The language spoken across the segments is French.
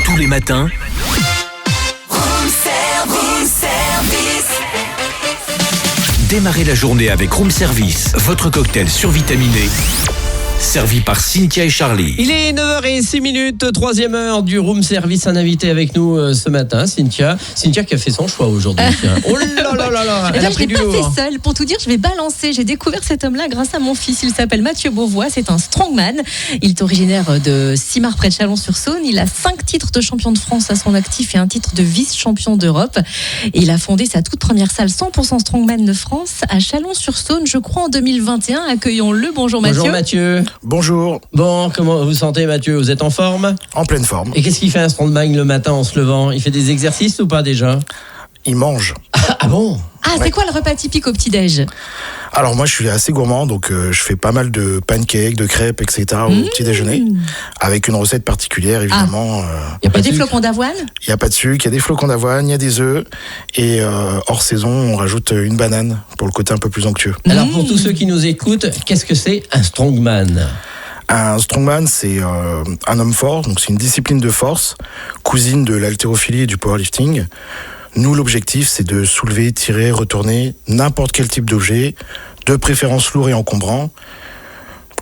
Tous les matins, démarrez la journée avec Room Service, votre cocktail survitaminé. Servi par Cynthia et Charlie. Il est 9h06, troisième heure du Room Service. Un invité avec nous ce matin, Cynthia. Cynthia qui a fait son choix aujourd'hui. Oh là là là là. Je ne l'ai pas fait seule. Pour tout dire, je vais balancer. J'ai découvert cet homme-là grâce à mon fils. Il s'appelle Mathieu Beauvois. C'est un strongman. Il est originaire de Simard près de Chalon-sur-Saône. Il a 5 titres de champion de France à son actif et un titre de vice-champion d'Europe. Et il a fondé sa toute première salle 100% strongman de France à Chalon-sur-Saône, je crois en 2021. Accueillons-le. Bonjour Mathieu. Bonjour Mathieu. Bonjour. Bon, comment vous sentez Mathieu? Vous êtes en forme? En pleine forme. Et qu'est-ce qu'il fait un strongman le matin en se levant? Il fait des exercices ou pas déjà? Il mange. Ah bon? Ah, c'est quoi le repas typique au petit-déj? Alors moi je suis assez gourmand, donc je fais pas mal de pancakes, de crêpes, etc. au petit déjeuner, avec une recette particulière évidemment. Il y a Des flocons d'avoine? Il n'y a pas de sucre, il y a des flocons d'avoine, il y a des œufs, et hors saison on rajoute une banane pour le côté un peu plus onctueux. Alors pour tous ceux qui nous écoutent, qu'est-ce que c'est un strongman? Un strongman, c'est un homme fort, donc c'est une discipline de force, cousine de l'haltérophilie et du powerlifting. Nous, l'objectif, c'est de soulever, tirer, retourner n'importe quel type d'objet, de préférence lourd et encombrant,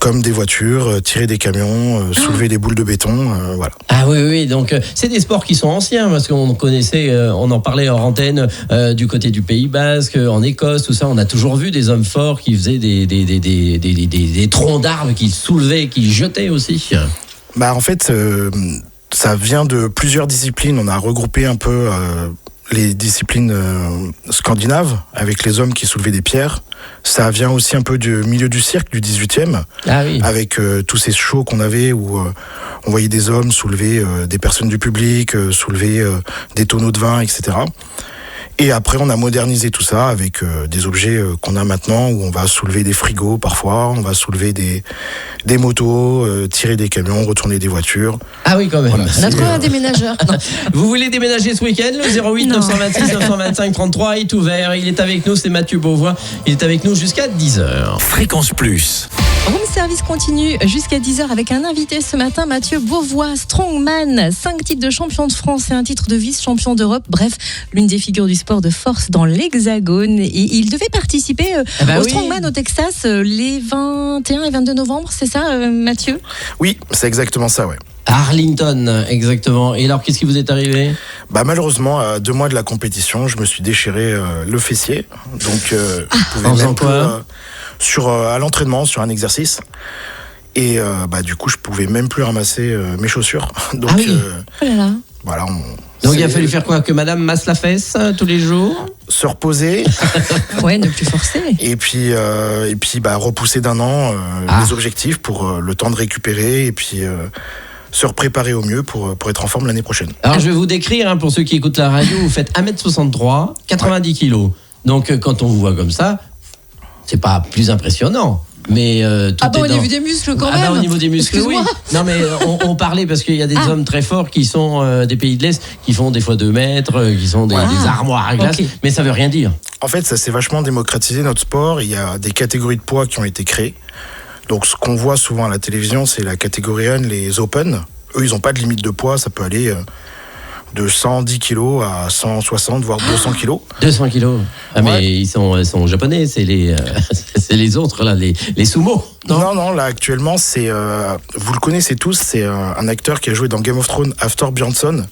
comme des voitures, tirer des camions, soulever des boules de béton, voilà. Ah oui, donc c'est des sports qui sont anciens, parce qu'on connaissait, on en parlait hors antenne, du côté du Pays Basque, en Écosse, tout ça, on a toujours vu des hommes forts qui faisaient des troncs d'arbres, qui soulevaient, qui jetaient aussi. Bah en fait, ça vient de plusieurs disciplines, on a regroupé un peu les disciplines scandinaves, avec les hommes qui soulevaient des pierres. Ça vient aussi un peu du milieu du cirque du 18e, avec tous ces shows qu'on avait où on voyait des hommes soulever des personnes du public, soulever des tonneaux de vin, etc. Et après, on a modernisé tout ça avec des objets qu'on a maintenant, où on va soulever des frigos parfois, on va soulever des motos, tirer des camions, retourner des voitures. Ah oui, quand même. Voilà, On a trouvé un déménageur. Vous voulez déménager ce week-end? Le 08 926 925 33 est ouvert. Il est avec nous, c'est Mathieu Beauvois. Il est avec nous jusqu'à 10h. Fréquence Plus. Room Service continue jusqu'à 10h avec un invité ce matin, Mathieu Beauvois, strongman, 5 titres de champion de France et un titre de vice-champion d'Europe. Bref, l'une des figures du sport de force dans l'Hexagone. Et il devait participer au strongman au Texas les 21 et 22 novembre, c'est ça Mathieu? Oui, c'est exactement ça, ouais. Arlington, exactement. Et alors, qu'est-ce qui vous est arrivé? Bah malheureusement, à 2 mois de la compétition, je me suis déchiré le fessier. Donc, je pouvais même plus, à l'entraînement, sur un exercice. Et du coup, je pouvais même plus ramasser mes chaussures. Donc, oh là là. Voilà. Donc, il a fallu faire quoi? Que madame masse la fesse tous les jours? Se reposer. Ouais, ne plus forcer. Et puis repousser d'1 an les objectifs pour le temps de récupérer et puis se repréparer au mieux pour être en forme l'année prochaine. Alors je vais vous décrire, pour ceux qui écoutent la radio, vous faites 1m63, 90 kilos. Donc quand on vous voit comme ça, c'est pas plus impressionnant. Mais au niveau des muscles quand même. Au niveau des muscles, oui. Non mais on parlait parce qu'il y a des hommes très forts qui sont des pays de l'Est, qui font des fois 2 mètres, qui sont des armoires à glace, mais ça veut rien dire. En fait, ça s'est vachement démocratisé notre sport. Il y a des catégories de poids qui ont été créées. Donc ce qu'on voit souvent à la télévision, c'est la catégorie 1, les Open. Eux, ils n'ont pas de limite de poids, ça peut aller de 110 kilos à 160, voire 200 kilos. 200 kilos. Ah mais ils sont japonais, c'est les autres, là, les sumo. Non, là actuellement, c'est vous le connaissez tous, c'est un acteur qui a joué dans Game of Thrones, Hafthor Bjornsson,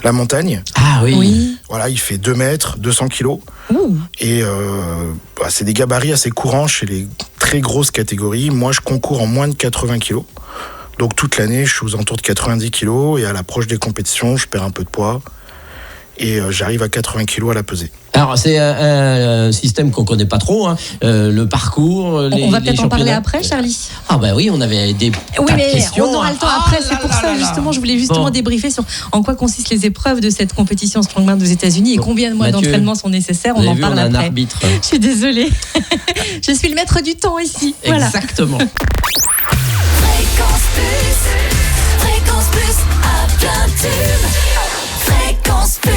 La Montagne. Ah oui. Voilà, il fait 2 mètres, 200 kilos. Et c'est des gabarits assez courants chez les très grosses catégories. Moi, je concours en moins de 80 kilos. Donc toute l'année, je suis aux alentours de 90 kilos et à l'approche des compétitions, je perds un peu de poids et j'arrive à 80 kilos à la pesée. Alors c'est un système qu'on connaît pas trop, le parcours. On va peut-être en parler après, Charlie. Ah bah oui, on avait des questions. On aura le temps après. C'est pour ça justement, je voulais justement débriefer sur en quoi consistent les épreuves de cette compétition strongman aux États-Unis et combien de mois d'entraînement sont nécessaires. On en parle après. Arbitre. Je suis désolée. Je suis le maître du temps ici. Voilà. Exactement. Fréquence Plus à plein tube. Fréquence Plus.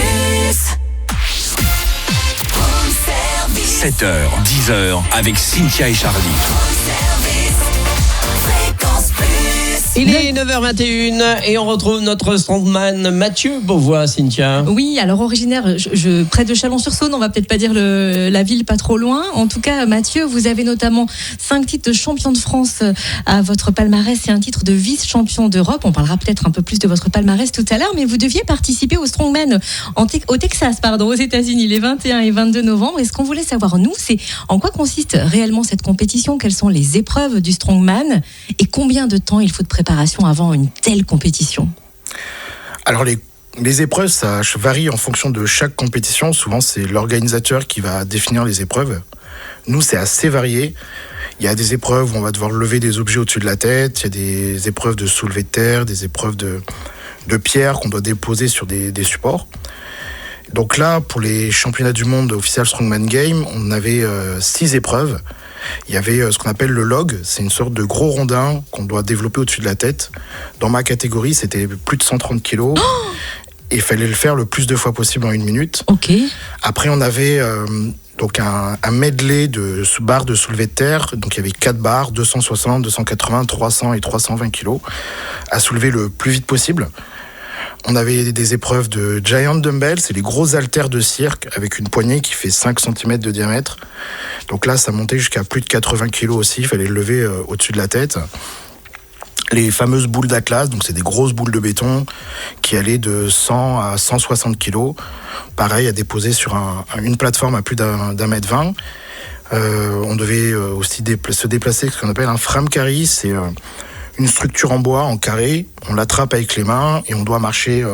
7h, 10h avec Cynthia et Charlie. Il est 9h21 et on retrouve notre strongman Mathieu Beauvois, Cynthia. Oui, alors originaire près de Chalon-sur-Saône, on va peut-être pas dire la ville, pas trop loin. En tout cas, Mathieu, vous avez notamment 5 titres de champion de France à votre palmarès et un titre de vice-champion d'Europe. On parlera peut-être un peu plus de votre palmarès tout à l'heure, mais vous deviez participer au Strongman au Texas, aux États-Unis, les 21 et 22 novembre. Et ce qu'on voulait savoir, nous, c'est en quoi consiste réellement cette compétition, quelles sont les épreuves du Strongman et combien de temps il faut de préparation avant une telle compétition? Alors les épreuves, ça varie en fonction de chaque compétition. Souvent, c'est l'organisateur qui va définir les épreuves. Nous, c'est assez varié. Il y a des épreuves où on va devoir lever des objets au-dessus de la tête. Il y a des épreuves de soulevé de terre, des épreuves de pierre qu'on doit déposer sur des supports. Donc là, pour les championnats du monde officiel Strongman Game, on avait 6 épreuves. Il y avait ce qu'on appelle le log, c'est une sorte de gros rondin qu'on doit développer au-dessus de la tête. Dans ma catégorie, c'était plus de 130 kilos. Et il fallait le faire le plus de fois possible en 1 minute. Ok. Après, on avait donc un medley de barres de soulevé de terre. Donc il y avait 4 barres, 260, 280, 300 et 320 kilos à soulever le plus vite possible. On avait des épreuves de giant dumbbell, c'est les gros haltères de cirque avec une poignée qui fait 5 cm de diamètre. Donc là, ça montait jusqu'à plus de 80 kg aussi, il fallait le lever au-dessus de la tête. Les fameuses boules d'Atlas, donc c'est des grosses boules de béton qui allaient de 100 à 160 kg. Pareil, à déposer sur une plateforme à plus d'un mètre 20. On devait aussi se déplacer avec ce qu'on appelle un frame carry, c'est une structure en bois, en carré, on l'attrape avec les mains et on doit marcher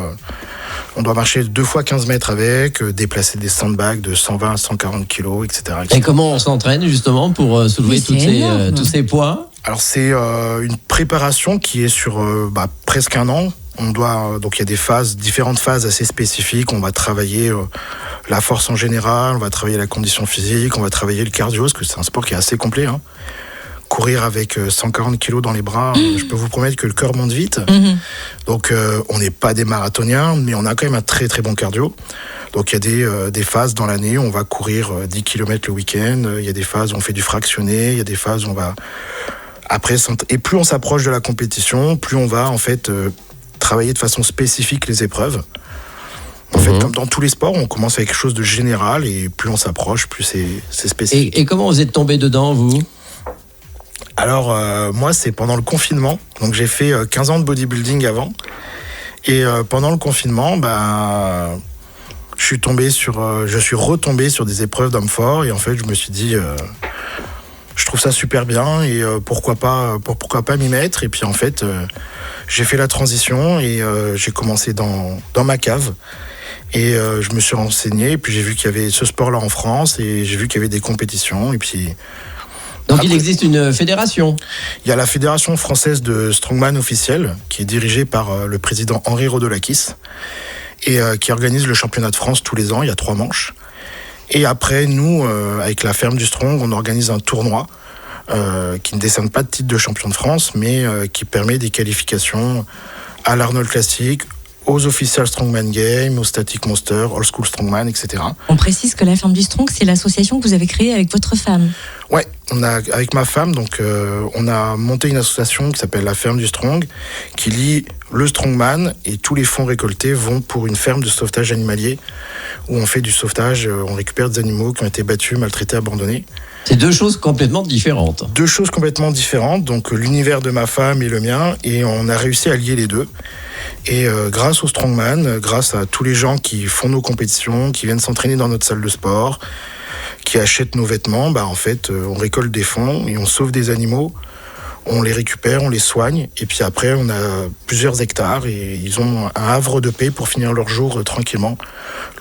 2 fois 15 mètres avec, déplacer des sandbags de 120 à 140 kilos, etc. Et comment on s'entraîne justement pour soulever tous ces poids? Alors c'est une préparation qui est sur presque 1 an. Donc il y a différentes phases assez spécifiques. On va travailler la force en général, on va travailler la condition physique, on va travailler le cardio, parce que c'est un sport qui est assez complet, hein. Courir avec 140 kilos dans les bras, je peux vous promettre que le cœur monte vite. Donc on n'est pas des marathoniens, mais on a quand même un très très bon cardio. Donc il y a des phases dans l'année où on va courir 10 km le week-end, il y a des phases où on fait du fractionné, il y a des phases où on va... Et plus on s'approche de la compétition, plus on va en fait travailler de façon spécifique les épreuves. En fait, comme dans tous les sports, on commence avec quelque chose de général et plus on s'approche, plus c'est spécifique. Et comment vous êtes tombé dedans, vous ? Alors, moi, c'est pendant le confinement. Donc, j'ai fait 15 ans de bodybuilding avant. Et pendant le confinement, je suis retombé sur des épreuves d'hommes forts. Et en fait, je me suis dit, je trouve ça super bien. Et pourquoi pas m'y mettre. Et puis, en fait, j'ai fait la transition et j'ai commencé dans ma cave. Et je me suis renseigné. Et puis, j'ai vu qu'il y avait ce sport-là en France. Et j'ai vu qu'il y avait des compétitions. Et puis... Donc il existe une fédération. Il y a la fédération française de Strongman officielle, qui est dirigée par le président Henri Rodolakis, et qui organise le championnat de France tous les ans, il y a 3 manches. Et après, nous, avec la ferme du Strong, on organise un tournoi qui ne décerne pas de titre de champion de France, mais qui permet des qualifications à l'Arnold Classic, aux Official Strongman Games, aux Static Monster, Old School Strongman, etc. On précise que la ferme du Strong, c'est l'association que vous avez créée avec votre femme. Ouais, avec ma femme, donc on a monté une association qui s'appelle la Ferme du Strong, qui lie le Strongman et tous les fonds récoltés vont pour une ferme de sauvetage animalier où on fait du sauvetage, on récupère des animaux qui ont été battus, maltraités, abandonnés. C'est 2 choses complètement différentes. 2 choses complètement différentes, donc l'univers de ma femme et le mien, et on a réussi à lier les 2. Et grâce au Strongman, grâce à tous les gens qui font nos compétitions, qui viennent s'entraîner dans notre salle de sport, qui achètent nos vêtements, en fait, on récolte des fonds et on sauve des animaux, on les récupère, on les soigne, et puis après, on a plusieurs hectares et ils ont un havre de paix pour finir leur jour tranquillement,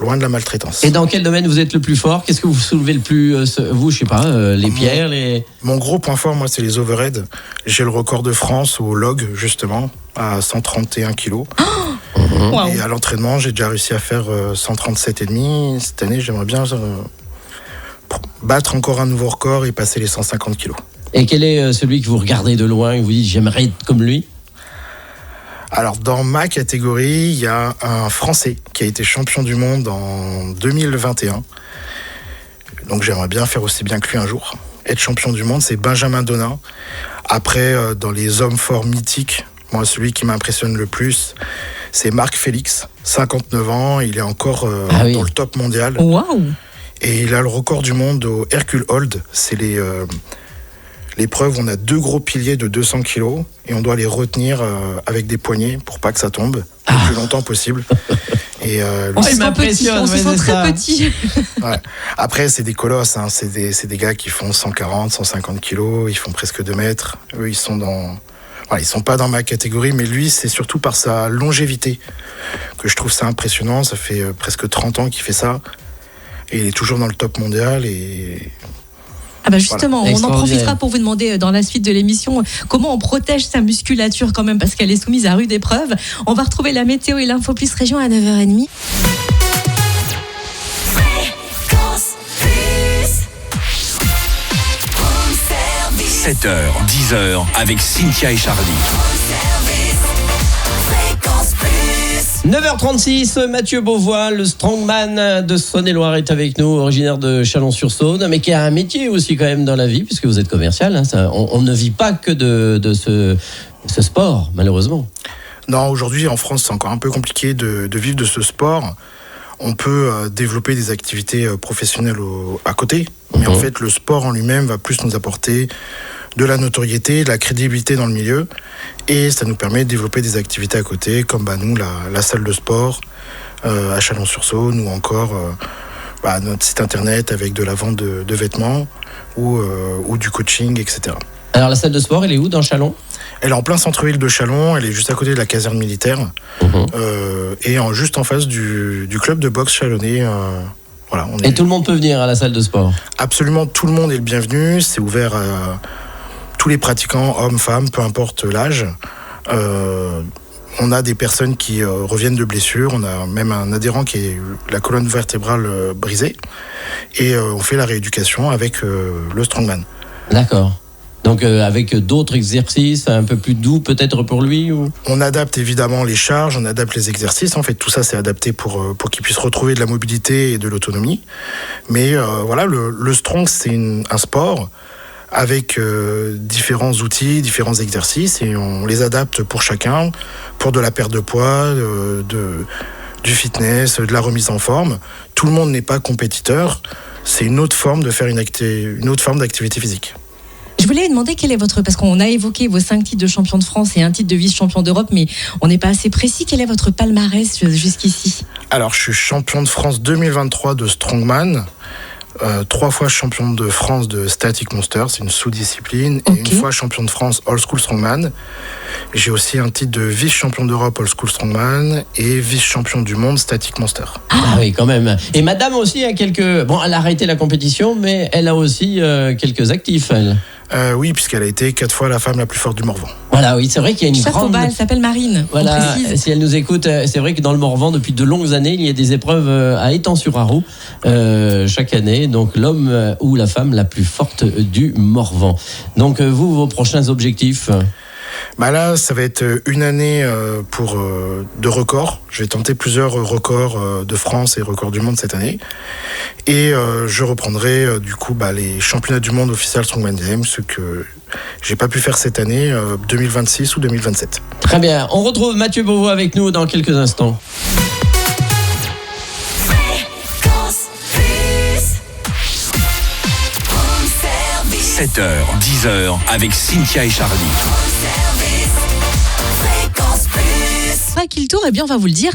loin de la maltraitance. Et dans quel domaine vous êtes le plus fort ? Qu'est-ce que vous soulevez le plus, vous, je sais pas, les pierres, Mon gros point fort, moi, c'est les overhead. J'ai le record de France au log, justement, à 131 kilos. Wow. Et à l'entraînement, j'ai déjà réussi à faire 137,5. Cette année, j'aimerais bien battre encore un nouveau record et passer les 150 kilos. Et quel est celui que vous regardez de loin et vous dites j'aimerais être comme lui ? Alors dans ma catégorie, il y a un Français qui a été champion du monde en 2021. Donc j'aimerais bien faire aussi bien que lui un jour. Être champion du monde, c'est Benjamin Donin. Après, dans les hommes forts mythiques, Moi, celui qui m'impressionne le plus, c'est Marc Félix, 59 ans. Il est encore dans le top mondial. Waouh! Et il a le record du monde au Hercule Hold. C'est l'épreuve où on a 2 gros piliers de 200 kilos et on doit les retenir avec des poignées pour pas que ça tombe le plus longtemps possible. Et On se sent petit, on se sent très petit. ouais. Après, c'est des colosses, hein. C'est des gars qui font 140, 150 kilos, ils font presque 2 mètres. Eux, ils sont ils sont pas dans ma catégorie, mais lui, c'est surtout par sa longévité que je trouve ça impressionnant. Ça fait presque 30 ans qu'il fait ça. Et il est toujours dans le top mondial et... Ah bah justement, Voilà. on en profitera pour vous demander dans la suite de l'émission comment on protège sa musculature quand même parce qu'elle est soumise à rude épreuve. On va retrouver la météo et l'info plus région à 9h30. Fréquence Plus. Home service. 7h, 10h avec Cynthia et Charlie. Home service. Fréquence Plus. 9h36, Mathieu Beauvois, le strongman de Saône-et-Loire est avec nous, originaire de Chalon-sur-Saône, mais qui a un métier aussi quand même dans la vie, puisque vous êtes commercial. Hein, on ne vit pas que de ce sport, malheureusement. Non, aujourd'hui, en France, c'est encore un peu compliqué de vivre de ce sport. On peut développer des activités professionnelles à côté, mais en fait, le sport en lui-même va plus nous apporter de la notoriété, de la crédibilité dans le milieu, et ça nous permet de développer des activités à côté, comme nous, la salle de sport à Chalon-sur-Saône, ou encore notre site internet avec de la vente de vêtements, ou du coaching, etc. Alors la salle de sport, elle est où dans Chalon ? Elle est en plein centre-ville de Chalon, elle est juste à côté de la caserne militaire, et juste en face du club de boxe chalonnais. Voilà, Et tout le monde peut venir à la salle de sport ? Absolument tout le monde est le bienvenu, c'est ouvert à tous les pratiquants, hommes, femmes, peu importe l'âge. On a des personnes qui reviennent de blessures, on a même un adhérent qui est la colonne vertébrale brisée, et on fait la rééducation avec le strongman. D'accord. Donc avec d'autres exercices un peu plus doux peut-être pour lui ou... On adapte évidemment les charges, on adapte les exercices. En fait, tout ça, c'est adapté pour qu'il puisse retrouver de la mobilité et de l'autonomie. Mais le strong, c'est un sport avec différents outils, différents exercices, et on les adapte pour chacun, pour de la perte de poids, du fitness, de la remise en forme. Tout le monde n'est pas compétiteur. C'est une autre forme de faire une autre forme d'activité physique. Je voulais demander quel est votre... Parce qu'on a évoqué vos 5 titres de champion de France et un titre de vice-champion d'Europe, mais on n'est pas assez précis. Quel est votre palmarès jusqu'ici ? Alors, je suis champion de France 2023 de strongman, 3 fois champion de France de Static Monster, c'est une sous-discipline, et une fois champion de France Old School Strongman. J'ai aussi un titre de vice-champion d'Europe Old School Strongman et vice-champion du monde Static Monster. Ah oui, quand même. Et madame aussi a quelques... Bon, elle a arrêté la compétition, mais elle a aussi quelques actifs, elle. Oui, puisqu'elle a été 4 fois la femme la plus forte du Morvan. Voilà, oui, c'est vrai qu'il y a une Chapeau grande... bas, elle s'appelle Marine. on Voilà, précise. si elle nous écoute, c'est vrai que dans le Morvan, depuis de longues années, il y a des épreuves à Étang-sur-Arroux chaque année. Donc l'homme ou la femme la plus forte du Morvan. Donc vous, vos prochains objectifs ? Là, ça va être une année de records. Je vais tenter plusieurs records de France et records du monde cette année. Et je reprendrai les championnats du monde officiels Strongman DM, ce que j'ai pas pu faire cette année, 2026 ou 2027. Très bien, on retrouve Mathieu Beauvois avec nous dans quelques instants. Fréquence Plus. Home service. 7h, 10h avec Cynthia et Charlie. Fréquence Plus. Qu'il tour, on va vous le dire,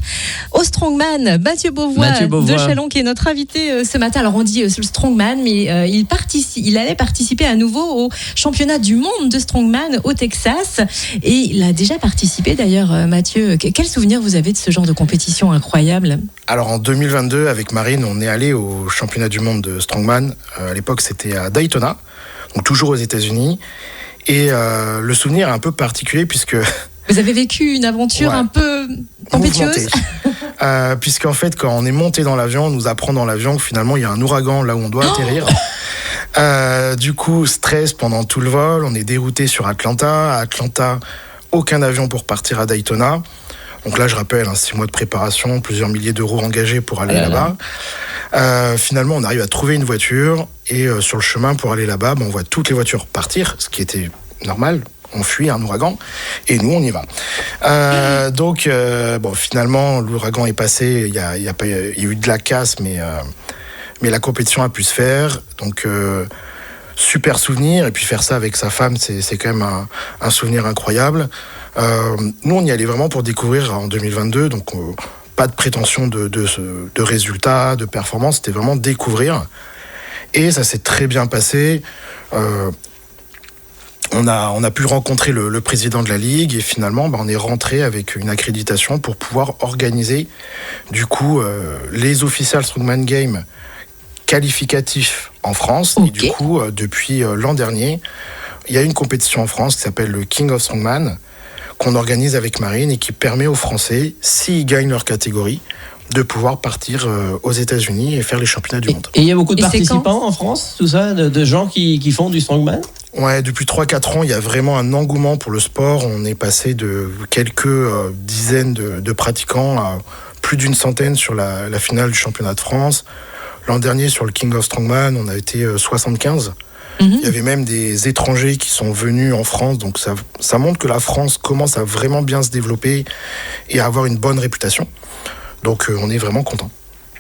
au strongman Mathieu Beauvois de Chalon qui est notre invité ce matin. Alors on dit le strongman, mais il allait participer à nouveau au championnat du monde de strongman au Texas, et il a déjà participé d'ailleurs. Mathieu, quel souvenir vous avez de ce genre de compétition incroyable ? Alors en 2022, avec Marine, on est allé au championnat du monde de strongman. À l'époque, c'était à Daytona, donc toujours aux États-Unis. Et le souvenir est un peu particulier puisque... Vous avez vécu une aventure un peu compétueuse. Puisqu'en fait, quand on est monté dans l'avion, on nous apprend dans l'avion que finalement, il y a un ouragan là où on doit atterrir. Du coup, stress pendant tout le vol. On est dérouté sur Atlanta. À Atlanta, aucun avion pour partir à Daytona. Donc là, je rappelle, 6 mois de préparation, plusieurs milliers d'euros engagés pour aller là-bas. Finalement, on arrive à trouver une voiture. Et sur le chemin pour aller là-bas, on voit toutes les voitures partir, ce qui était normal. on fuit un ouragan, et nous on y va. Donc finalement l'ouragan est passé, il y a eu de la casse, mais la compétition a pu se faire, donc super souvenir, et puis faire ça avec sa femme, c'est quand même un souvenir incroyable. Nous on y allait vraiment pour découvrir en 2022, donc pas de prétention de résultats, de performance, c'était vraiment découvrir. Et ça s'est très bien passé. On a pu rencontrer le président de la Ligue et finalement on est rentré avec une accréditation pour pouvoir organiser du coup les Official Strongman Games qualificatifs en France. Okay. Et du coup depuis l'an dernier, il y a une compétition en France qui s'appelle le King of Strongman qu'on organise avec Marine et qui permet aux Français, s'ils gagnent leur catégorie, de pouvoir partir aux États-Unis et faire les championnats du monde. Et il y a beaucoup de Et c'est participants en France, tout ça, de gens qui font du strongman? Ouais, depuis 3-4 ans, il y a vraiment un engouement pour le sport. On est passé de quelques dizaines de pratiquants à plus d'une centaine sur la finale du championnat de France. L'an dernier, sur le King of Strongman, on a été 75. Il y avait même des étrangers qui sont venus en France, donc ça montre que la France commence à vraiment bien se développer et à avoir une bonne réputation. Donc on est vraiment content.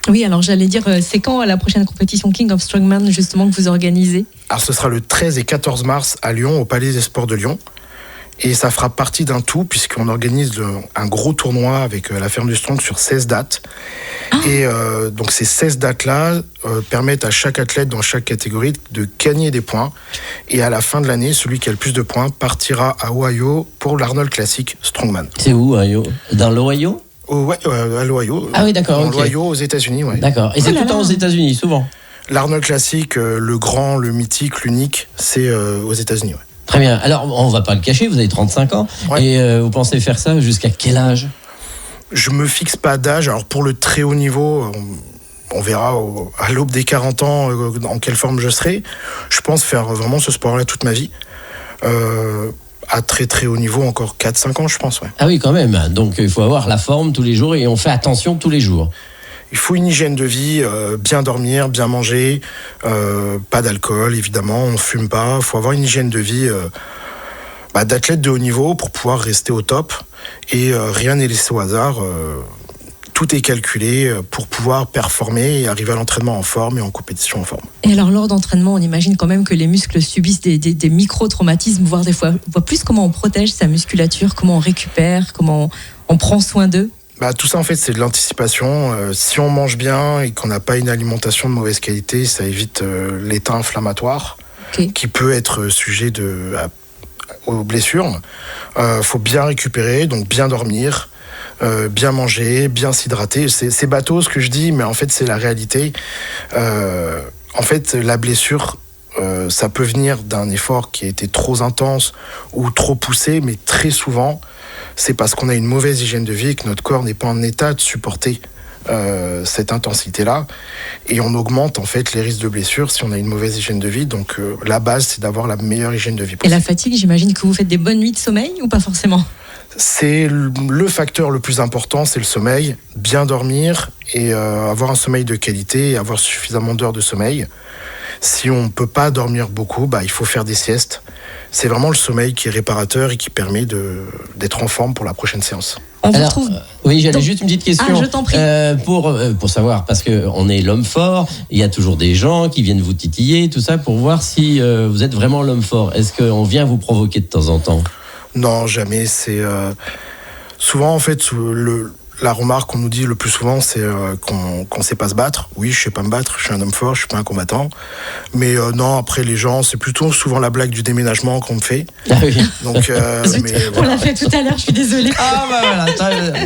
Oui, alors j'allais dire, c'est quand la prochaine compétition King of Strongman justement que vous organisez? Alors ce sera le 13 et 14 mars à Lyon, au Palais des Sports de Lyon. Et ça fera partie d'un tout, puisqu'on organise un gros tournoi avec la Ferme du Strong sur 16 dates. Et donc ces 16 dates-là permettent à chaque athlète dans chaque catégorie de gagner des points. Et à la fin de l'année, celui qui a le plus de points partira à Ohio pour l'Arnold Classic Strongman. C'est où, Ohio? Dans l'Ohio? À l'Ohio. Ah oui, d'accord. Dans Ok. l'Ohio, aux États-Unis, ouais. D'accord. Et c'est tout le temps aux États-Unis, souvent? L'Arnold Classic, le grand, le mythique, l'unique, c'est aux États-Unis, ouais. Très bien. Alors, on va pas le cacher, vous avez 35 ans. Ouais. Et vous pensez faire ça jusqu'à quel âge? Je me fixe pas d'âge. Alors pour le très haut niveau, on verra à l'aube des 40 ans en quelle forme je serai. Je pense faire vraiment ce sport-là toute ma vie. À très très haut niveau, encore 4-5 ans, je pense. Ouais. Ah oui, quand même. Donc, il faut avoir la forme tous les jours et on fait attention tous les jours. Il faut une hygiène de vie, bien dormir, bien manger, pas d'alcool évidemment, on fume pas. Il faut avoir une hygiène de vie d'athlète de haut niveau pour pouvoir rester au top. Et rien n'est laissé au hasard. Tout est calculé pour pouvoir performer et arriver à l'entraînement en forme et en compétition en forme. Et alors lors d'entraînement, on imagine quand même que les muscles subissent des micro-traumatismes, voire des fois, on voit plus comment on protège sa musculature, comment on récupère, comment on prend soin d'eux. Tout ça en fait c'est de l'anticipation. Si on mange bien et qu'on n'a pas une alimentation de mauvaise qualité, ça évite l'état inflammatoire qui peut être sujet aux blessures. Faut bien récupérer, donc bien dormir, bien manger, bien s'hydrater. C'est bateau ce que je dis, mais en fait c'est la réalité. En fait la blessure, ça peut venir d'un effort qui a été trop intense ou trop poussé, mais très souvent c'est parce qu'on a une mauvaise hygiène de vie et que notre corps n'est pas en état de supporter cette intensité-là. Et on augmente en fait les risques de blessures si on a une mauvaise hygiène de vie. Donc la base, c'est d'avoir la meilleure hygiène de vie Et possible. la fatigue, j'imagine que vous faites des bonnes nuits de sommeil ou pas forcément? C'est le facteur le plus important, c'est le sommeil. Bien dormir et avoir un sommeil de qualité et avoir suffisamment d'heures de sommeil. Si on ne peut pas dormir beaucoup, il faut faire des siestes. C'est vraiment le sommeil qui est réparateur et qui permet d'être en forme pour la prochaine séance. On vous Alors, retrouve. oui, j'avais Donc- juste une petite question. Ah, je t'en prie. Pour savoir, parce qu'on est l'homme fort, il y a toujours des gens qui viennent vous titiller, tout ça, pour voir si vous êtes vraiment l'homme fort. Est-ce qu'on vient vous provoquer de temps en temps? Non, jamais. C'est souvent en fait la remarque qu'on nous dit le plus souvent, c'est qu'on sait pas se battre. Oui, je sais pas me battre. Je suis un homme fort. Je suis pas un combattant. Mais non, après les gens, c'est plutôt souvent la blague du déménagement qu'on me fait. Ah oui. Donc, mais On voilà. l'a fait tout à l'heure, je suis désolée. Ah voilà,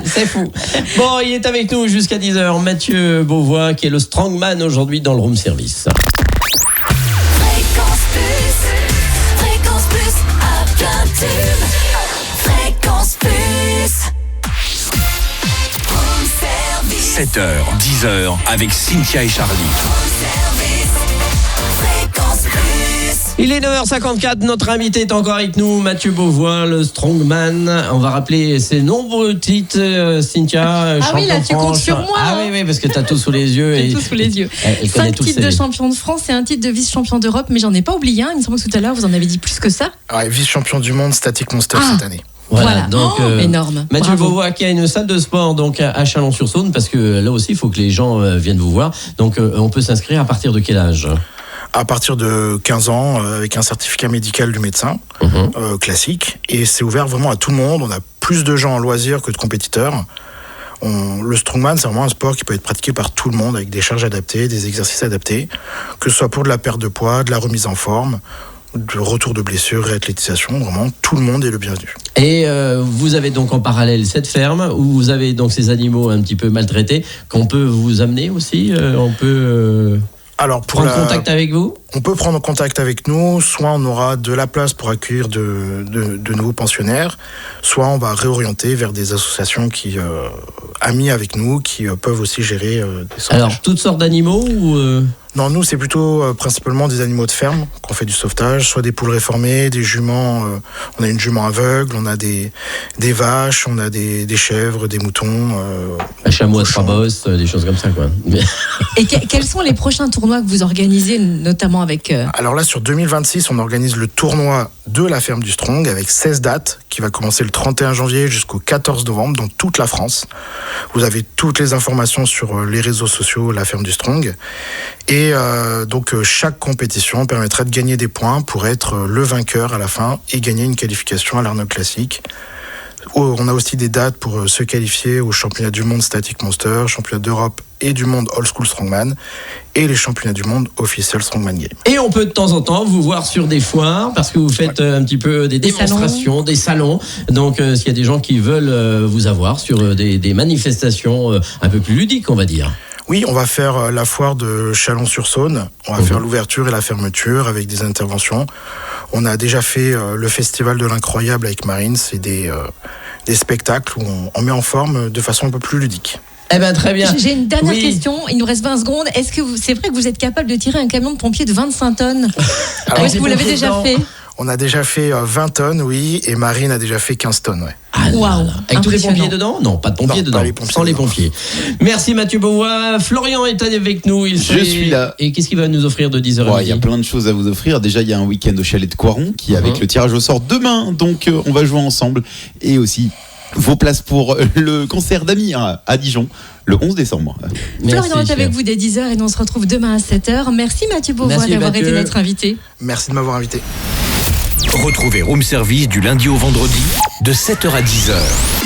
c'est fou. Bon, il est avec nous jusqu'à 10h, Mathieu Beauvois, qui est le strongman aujourd'hui dans le room service. Fréquence Plus, à plein tube. Fréquence Plus. Home service. 7h, 10h avec Cynthia et Charlie. Home service. Fréquence Plus. Il est 9h54, notre invité est encore avec nous, Mathieu Beauvois, le strongman. On va rappeler ses nombreux titres, Cynthia. Ah oui, là, tu comptes France. sur moi. Ah oui, parce que tu as tout sous les yeux. J'ai tout sous les yeux. Elle connaît 5 tous titres ses- de champion de France et un titre de vice-champion d'Europe, mais j'en ai pas oublié un. Il me semble que tout à l'heure, vous en avez dit plus que ça. Ouais, vice-champion du monde Static Monster Ah. cette année. Voilà, donc énorme. Mathieu Bravo. Beauvois qui a une salle de sport donc à Chalon-sur-Saône, parce que là aussi il faut que les gens viennent vous voir. Donc on peut s'inscrire à partir de quel âge? À partir de 15 ans, avec un certificat médical du médecin, classique. Et c'est ouvert vraiment à tout le monde. On a plus de gens en loisirs que de compétiteurs. Le strongman, c'est vraiment un sport qui peut être pratiqué par tout le monde, avec des charges adaptées, des exercices adaptés, que ce soit pour de la perte de poids, de la remise en forme, de retour de blessures, réathlétisation. Vraiment, tout le monde est le bienvenu. Et vous avez donc en parallèle cette ferme où vous avez donc ces animaux un petit peu maltraités qu'on peut vous amener aussi. On peut Alors, pour prendre contact avec vous. on peut prendre contact avec nous, soit on aura de la place pour accueillir de nouveaux pensionnaires, soit on va réorienter vers des associations qui amies avec nous, qui peuvent aussi gérer des sauvages. Alors toutes sortes d'animaux ou Non, nous c'est plutôt principalement des animaux de ferme qu'on fait du sauvetage, soit des poules réformées, des juments, on a une jument aveugle, on a des vaches, on a des chèvres, des moutons. un chameau à cochons. trois bosses, des choses comme ça quoi. Et quels sont les prochains tournois que vous organisez, notamment avec. Alors là, sur 2026, on organise le tournoi de la ferme du Strong avec 16 dates qui va commencer le 31 janvier jusqu'au 14 novembre dans toute la France. Vous avez toutes les informations sur les réseaux sociaux La Ferme du Strong. Et donc chaque compétition permettrait de gagner des points pour être le vainqueur à la fin et gagner une qualification à l'Arnold Classic. On a aussi des dates pour se qualifier aux championnats du monde Static Monster, championnats d'Europe et du monde Old School Strongman et les championnats du monde Official Strongman Game. Et on peut de temps en temps vous voir sur des foires parce que vous faites un petit peu des démonstrations, des salons. Donc s'il y a des gens qui veulent vous avoir sur des manifestations un peu plus ludiques, on va dire. Oui, on va faire la foire de Chalon-sur-Saône. On va faire l'ouverture et la fermeture avec des interventions. On a déjà fait le festival de l'incroyable avec Marine. C'est des spectacles où on met en forme de façon un peu plus ludique. Eh ben très bien. J'ai une dernière Oui. question, il nous reste 20 secondes. Est-ce que c'est vrai que vous êtes capable de tirer un camion de pompiers de 25 tonnes Alors, Ou est-ce que vous l'avez déjà fait On a déjà fait 20 tonnes, oui, et Marine a déjà fait 15 tonnes, ouais. Ah là Waouh, là. Avec tous les impressionnant. pompiers dedans? Non, pas de pompiers Non, dedans. pas les pompiers Sans les dedans. pompiers. Merci Mathieu Beauvois. Florian est avec nous. Je suis là. Et qu'est-ce qu'il va nous offrir de 10h à Ouais, il y a midi? plein de choses à vous offrir. Déjà, il y a un week-end au chalet de Coiron qui est avec le tirage au sort demain. Donc, on va jouer ensemble. Et aussi, vos places pour le concert d'Amir à Dijon le 11 décembre. Florian est cher. avec vous dès 10h et nous on se retrouve demain à 7h. Merci Mathieu Beauvois Merci, d'avoir Mathieu. été notre invité. Merci de m'avoir invité. Retrouvez Room Service du lundi au vendredi de 7h à 10h.